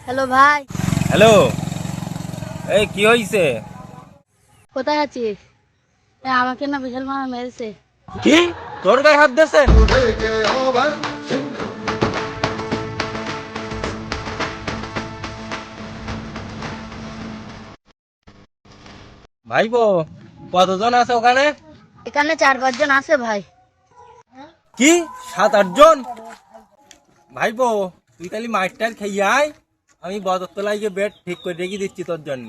Hello ভাই। Hello, এই কি হইছে? কোথায় আছিস? আমাকে না বিশাল মামা মেরেছে। কি তোর গায়ে হাত দিয়েছে? ভাইবো, কতজন আছে ওখানে? এখানে 4-5 জন আছে ভাই। কি 7-8 জন? ভাইবো, তুই খালি মাইরটার খেয়ে আয়, আমি বদরতলায় গিয়ে বেড ঠিক করে রেখে দিচ্ছি তোর জন্য।